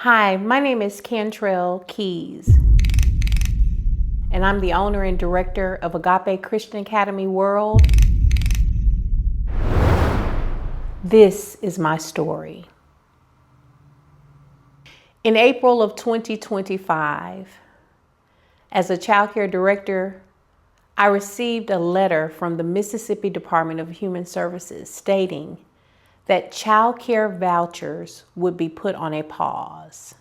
Hi, my name is Cantrell Keyes, and I'm the owner and director of Agape Christian Academy World. This is my story. In April of 2025, as a child care director, I received a letter from the Mississippi Department of Human Services stating that child care vouchers would be put on a pause.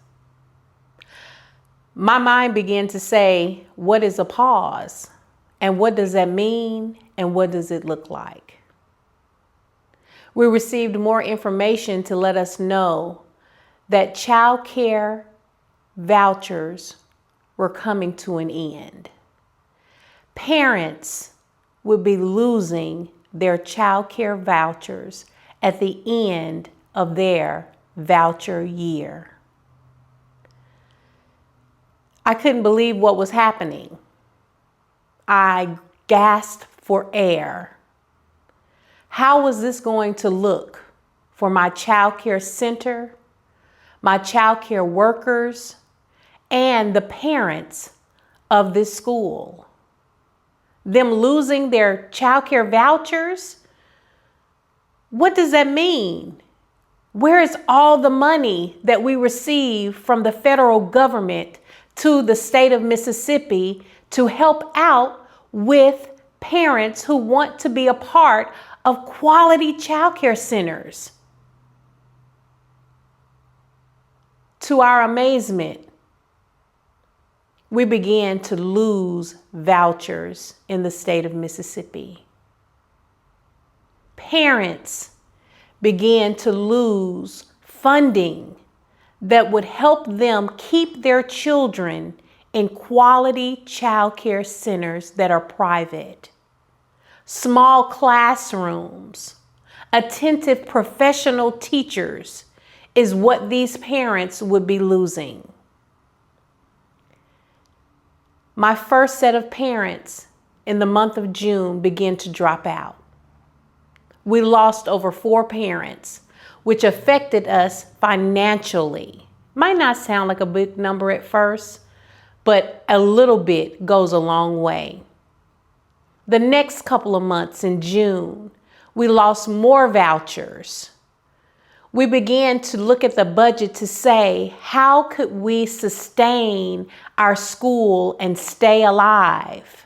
My mind began to say, what is a pause? And what does that mean? And what does it look like? We received more information to let us know that child care vouchers were coming to an end. Parents would be losing their child care vouchers at the end of their voucher year. I couldn't believe what was happening. I gasped for air. How was this going to look for my child care center, my child care workers, and the parents of this school? Them losing their child care vouchers? What does that mean? Where is all the money that we receive from the federal government to the state of Mississippi to help out with parents who want to be a part of quality child care centers? To our amazement, we began to lose vouchers in the state of Mississippi. Parents began to lose funding that would help them keep their children in quality child care centers that are private. Small classrooms, attentive professional teachers is what these parents would be losing. My first set of parents in the month of June began to drop out. We lost over 4 parents, which affected us financially. Might not sound like a big number at first, but a little bit goes a long way. The next couple of months in June, we lost more vouchers. We began to look at the budget to say, how could we sustain our school and stay alive?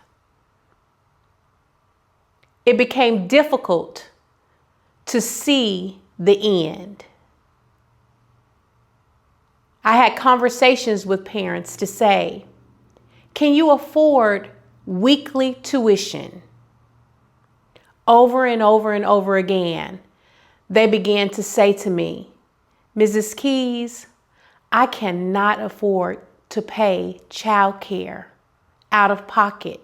It became difficult to see the end. I had conversations with parents to say, can you afford weekly tuition? Over and over and over again, they began to say to me, Mrs. Keyes, I cannot afford to pay child care out of pocket.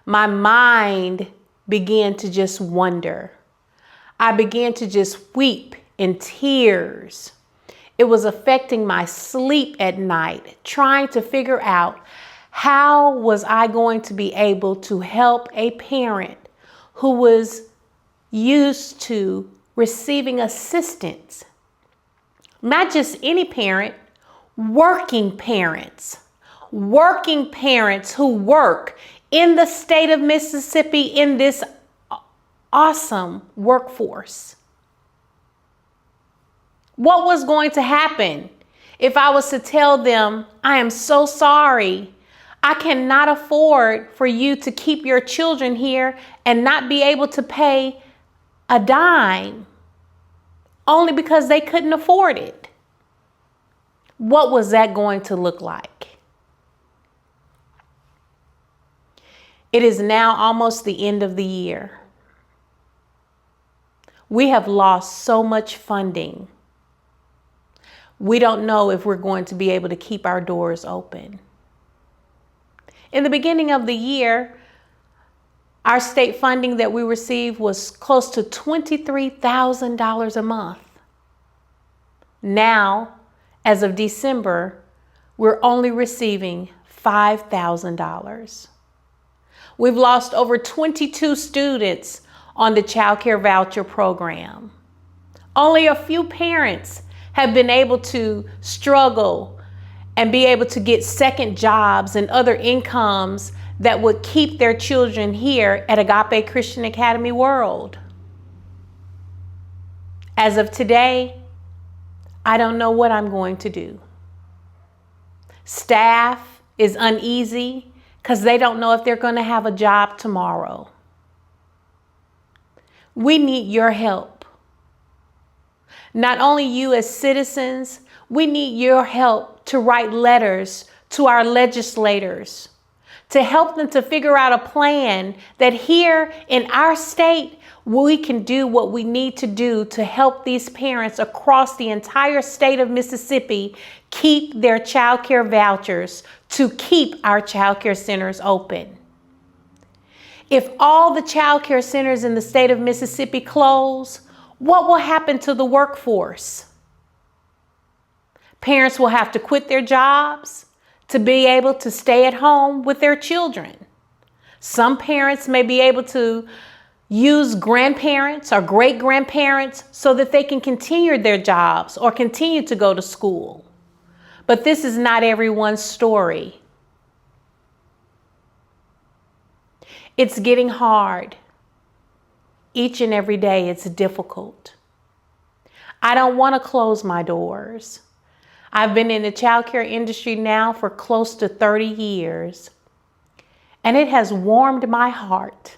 My mind began to just wonder. I began to just weep in tears. It was affecting my sleep at night, trying to figure out how was I going to be able to help a parent who was used to receiving assistance. Not just any parent, working parents who work in the state of Mississippi in this awesome workforce. What was going to happen if I was to tell them, I am so sorry, I cannot afford for you to keep your children here and not be able to pay a dime only because they couldn't afford it? What was that going to look like? It is now almost the end of the year. We have lost so much funding. We don't know if we're going to be able to keep our doors open. In the beginning of the year, our state funding that we received was close to $23,000 a month. Now, as of December, we're only receiving $5,000. We've lost over 22 students on the child care voucher program. Only a few parents have been able to struggle and be able to get second jobs and other incomes that would keep their children here at Agape Christian Academy World. As of today, I don't know what I'm going to do. Staff is uneasy because they don't know if they're going to have a job tomorrow. We need your help. Not only you as citizens, we need your help to write letters to our legislators, to help them to figure out a plan that here in our state, we can do what we need to do to help these parents across the entire state of Mississippi keep their child care vouchers, to keep our child care centers open. If all the child care centers in the state of Mississippi close, what will happen to the workforce? Parents will have to quit their jobs to be able to stay at home with their children. Some parents may be able to use grandparents or great-grandparents so that they can continue their jobs or continue to go to school. But this is not everyone's story. It's getting hard. Each and every day it's difficult. I don't want to close my doors. I've been in the childcare industry now for close to 30 years, and it has warmed my heart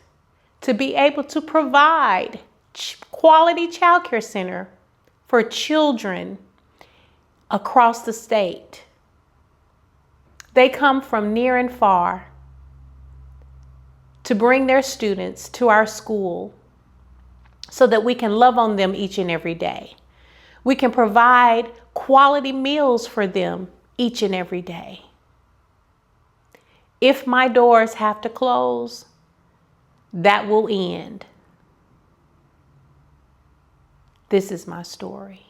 to be able to provide quality childcare center for children across the state. They come from near and far to bring their students to our school so that we can love on them each and every day. We can provide quality meals for them each and every day. If my doors have to close, that will end. This is my story.